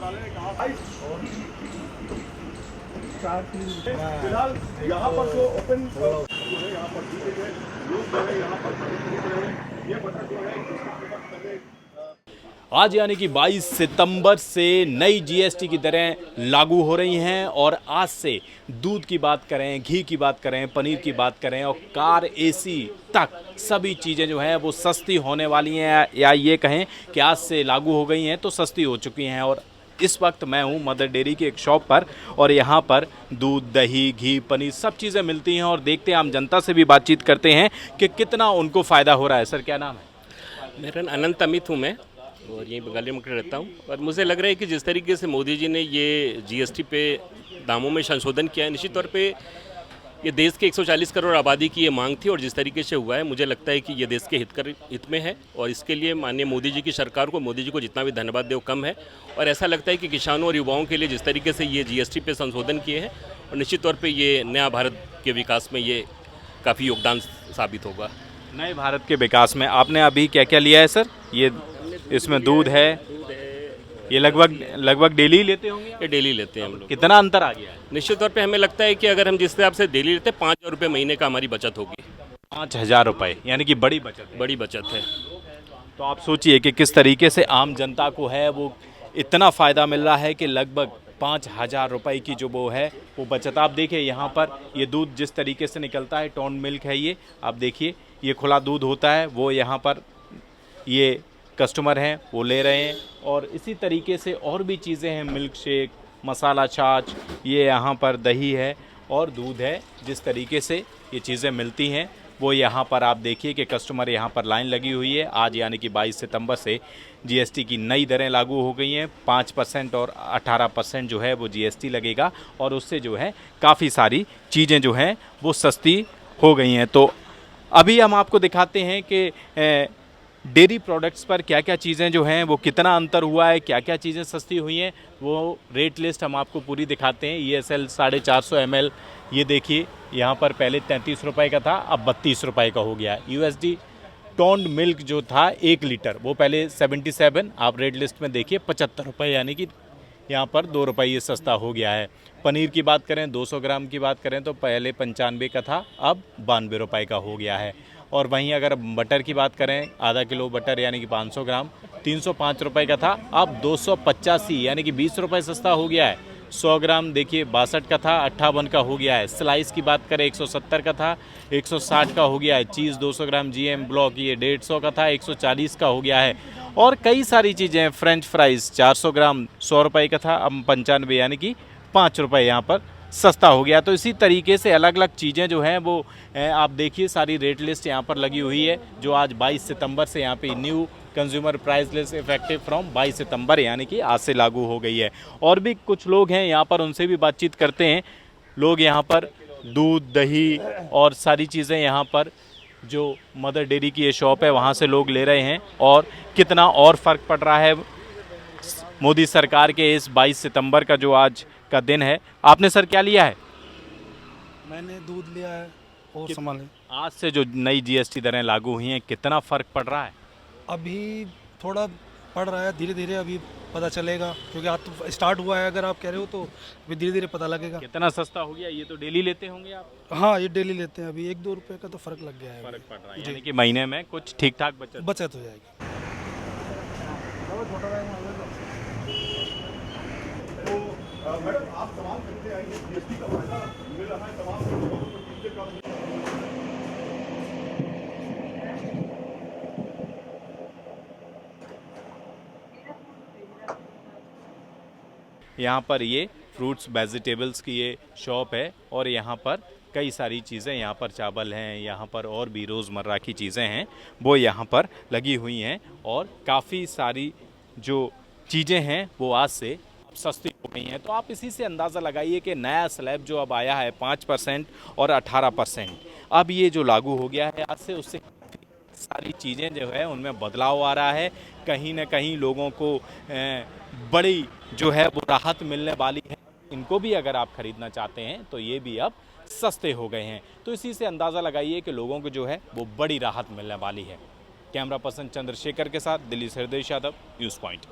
मंत्रालय ने कहा फिलहाल यहाँ पर जो ओपन जो है यहाँ पर लोग जो है यहाँ पर ये बता जो है आज यानी कि 22 सितंबर से नई जीएसटी की दरें लागू हो रही हैं और आज से दूध की बात करें, घी की बात करें, पनीर की बात करें और कार एसी तक सभी चीज़ें जो हैं वो सस्ती होने वाली हैं, या ये कहें कि आज से लागू हो गई हैं तो सस्ती हो चुकी हैं। और इस वक्त मैं हूँ मदर डेयरी की एक शॉप पर और यहाँ पर दूध, दही, घी, पनीर सब चीज़ें मिलती हैं और देखते हैं, आम जनता से भी बातचीत करते हैं कि कितना उनको फ़ायदा हो रहा है। सर क्या नाम है? मेरा अनंत अमित हूँ मैं और यहीं बंगाली में रहता हूँ। और मुझे लग रहा है कि जिस तरीके से मोदी जी ने ये जीएसटी पे दामों में संशोधन किया है, निश्चित तौर पे ये देश के 140 करोड़ आबादी की ये मांग थी और जिस तरीके से हुआ है मुझे लगता है कि ये देश के हित में है और इसके लिए माननीय मोदी जी की सरकार को, मोदी जी को जितना भी धन्यवाद दे वो कम है। और ऐसा लगता है कि किसानों और युवाओं के लिए जिस तरीके से ये जीएसटी पे संशोधन किए हैं और निश्चित तौर पर ये नया भारत के विकास में ये काफ़ी योगदान साबित होगा। नए भारत के विकास में आपने अभी क्या क्या लिया है सर? ये इसमें दूध है, ये लगभग डेली लेते होंगे? ये डेली लेते हैं हम लोग। कितना अंतर आ गया है? निश्चित तौर पे हमें लगता है कि अगर हम जिस हिसाब से डेली लेते हैं 5,000 रुपये महीने का हमारी बचत होगी। 5,000 रुपये यानी कि बड़ी बचत है। बड़ी बचत है। तो आप सोचिए कि किस तरीके से आम जनता को है वो इतना फ़ायदा मिल रहा है कि लगभग 5,000 रुपये की जो वो है वो बचत। आप देखिए यहाँ पर ये दूध जिस तरीके से निकलता है, टोन मिल्क है ये, आप देखिए ये खुला दूध होता है, वो यहाँ पर ये कस्टमर हैं वो ले रहे हैं। और इसी तरीके से और भी चीज़ें हैं, मिल्क शेक, मसाला छाछ, ये यहाँ पर दही है और दूध है। जिस तरीके से ये चीज़ें मिलती हैं वो यहाँ पर आप देखिए कि कस्टमर यहाँ पर लाइन लगी हुई है। आज यानी कि 22 सितंबर से जीएसटी की नई दरें लागू हो गई हैं। 5% और 18% जो है वो जीएसटी लगेगा और उससे जो है काफ़ी सारी चीज़ें जो हैं वो सस्ती हो गई हैं। तो अभी हम आपको दिखाते हैं कि डेयरी प्रोडक्ट्स पर क्या क्या चीज़ें जो हैं वो कितना अंतर हुआ है, क्या क्या चीज़ें सस्ती हुई हैं, वो रेट लिस्ट हम आपको पूरी दिखाते हैं। ESL 450 ml, ये देखिए यहाँ पर पहले 33 रुपये का था, अब 32 रुपये का हो गया है। USD टोन्ड मिल्क जो था 1 लीटर, वो पहले 77, आप रेट लिस्ट में देखिए 75 रुपये, यानी कि यहाँ पर 2 रुपये ये सस्ता हो गया है। पनीर की बात करें, 200 ग्राम की बात करें तो पहले 95 का था, अब 92 रुपये का हो गया है। और वहीं अगर बटर की बात करें, आधा किलो बटर यानी कि 500 ग्राम 305 रुपये का था, अब 285 यानी कि 20 रुपये सस्ता हो गया है। 100 ग्राम देखिए 62 का था, 58 का हो गया है। स्लाइस की बात करें 170 का था, 160 का हो गया है। चीज़ 200 ग्राम GM ब्लॉक ये 150 का था, 140 का हो गया है। और कई सारी चीज़ें, फ्रेंच फ्राइज़ 400 ग्राम 100 रुपये का था, अब 95 यानी कि 5 रुपये यहाँ पर सस्ता हो गया। तो इसी तरीके से अलग अलग चीज़ें जो हैं वो आप देखिए, सारी रेट लिस्ट यहाँ पर लगी हुई है जो आज 22 सितंबर से यहाँ पे new consumer price list effective from 22 सितंबर यानी कि आज से लागू हो गई है। और भी कुछ लोग हैं यहाँ पर, उनसे भी बातचीत करते हैं। लोग यहाँ पर दूध, दही और सारी चीज़ें यहाँ पर जो मदर डेयरी की ये शॉप है वहाँ से लोग ले रहे हैं और कितना और फ़र्क पड़ रहा है मोदी सरकार के इस 22 सितंबर का जो आज का दिन है। आपने सर क्या लिया है? मैंने दूध लिया है और सामान लिया। आज से जो नई जीएसटी दरें लागू हुई हैं, कितना फ़र्क पड़ रहा है? अभी थोड़ा पड़ रहा है, धीरे धीरे अभी पता चलेगा क्योंकि आज तो स्टार्ट हुआ है। अगर आप कह रहे हो तो अभी धीरे धीरे पता लगेगा। कितना सस्ता हो गया? ये तो डेली लेते होंगे आप? हाँ, ये डेली लेते हैं। अभी 1-2 रुपये का तो फ़र्क लग गया है। फ़र्क पड़ रहा है यानी कि महीने में कुछ ठीक ठाक बचत हो जाएगी। आप तमाम खरीदते आएंगे, जीएसटी का फायदा मिल रहा है तमाम लोगों को, चीजें कम। यहाँ पर ये फ्रूट्स वेजिटेबल्स की ये शॉप है और यहाँ पर कई सारी चीज़ें, यहाँ पर चावल हैं, यहाँ पर और भी रोज़मर्रा की चीज़ें हैं वो यहाँ पर लगी हुई हैं और काफ़ी सारी जो चीज़ें हैं वो आज से सस्ती हो गई हैं। तो आप इसी से अंदाज़ा लगाइए कि नया स्लैब जो अब आया है 5% और 18%, अब ये जो लागू हो गया है आज से, उससे सारी चीज़ें जो है उनमें बदलाव आ रहा है। कहीं ना कहीं लोगों को बड़ी जो है वो राहत मिलने वाली है। इनको भी अगर आप ख़रीदना चाहते हैं तो ये भी अब सस्ते हो गए हैं। तो इसी से अंदाज़ा लगाइए कि लोगों को जो है वो बड़ी राहत मिलने वाली है। कैमरा पर्सन चंद्रशेखर के साथ दिल्ली से हृदय यादव, न्यूज़ पॉइंट।